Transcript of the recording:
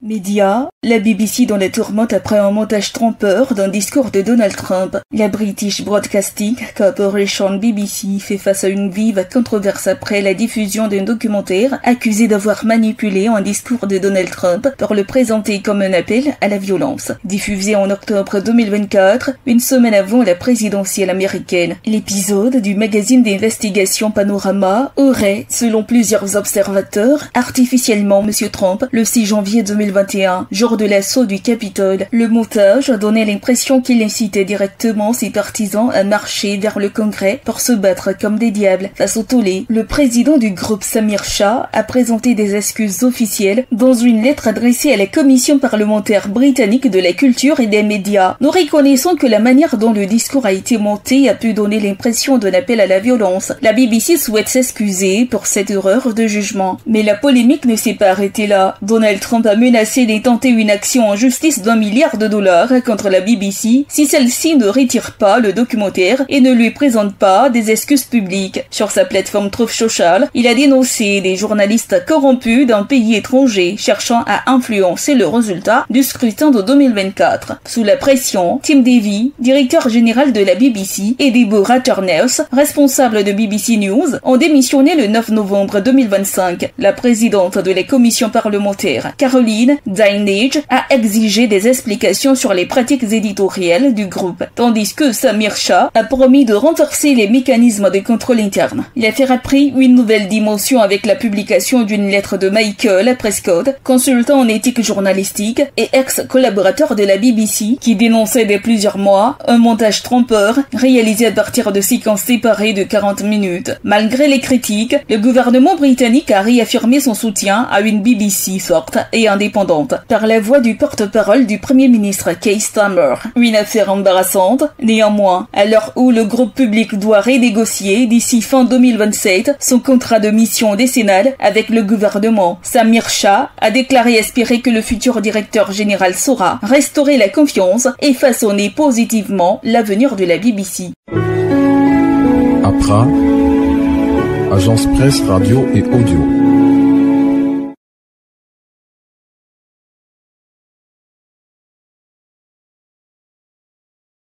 Médias, la BBC dans la tourmente après un montage trompeur d'un discours de Donald Trump. La British Broadcasting Corporation BBC fait face à une vive controverse après la diffusion d'un documentaire accusé d'avoir manipulé un discours de Donald Trump pour le présenter comme un appel à la violence. Diffusé en octobre 2024, une semaine avant la présidentielle américaine. L'épisode du magazine d'investigation Panorama aurait, selon plusieurs observateurs, artificiellement M. Trump le 6 janvier 2021, jour de l'assaut du Capitole. Le montage donnait l'impression qu'il incitait directement ses partisans à marcher vers le Congrès pour se battre comme des diables face au tollé. Le président du groupe Samir Shah a présenté des excuses officielles dans une lettre adressée à la Commission parlementaire britannique de la culture et des médias. Nous reconnaissons que la manière dont le discours a été monté a pu donner l'impression d'un appel à la violence. La BBC souhaite s'excuser pour cette erreur de jugement. Mais la polémique ne s'est pas arrêtée là. Donald Trump a menacé d'intenter une action en justice d'$1 milliard contre la BBC si celle-ci ne retire pas le documentaire et ne lui présente pas des excuses publiques. Sur sa plateforme Truth Social, il a dénoncé des journalistes corrompus d'un pays étranger cherchant à influencer le résultat du scrutin de 2024. Sous la pression, Tim Davie, directeur général de la BBC, et Deborah Turner, responsable de BBC News, ont démissionné le 9 novembre 2025. La présidente de la commission parlementaire, Caroline Dinenage, a exigé des explications sur les pratiques éditoriales du groupe, tandis que Samir Shah a promis de renforcer les mécanismes de contrôle interne. L'affaire a pris une nouvelle dimension avec la publication d'une lettre de Michael Prescott, consultant en éthique journalistique et ex-collaborateur de la BBC, qui dénonçait dès plusieurs mois un montage trompeur réalisé à partir de séquences séparées de 40 minutes. Malgré les critiques, le gouvernement britannique a réaffirmé son soutien à une BBC forte et indépendante par la voix du porte-parole du Premier ministre Keir Starmer. Une affaire embarrassante. Néanmoins, à l'heure où le groupe public doit renégocier d'ici fin 2027 son contrat de mission décennale avec le gouvernement, Samir Shah a déclaré espérer que le futur directeur général saura restaurer la confiance et façonner positivement l'avenir de la BBC. Accra, agence presse, radio et audio.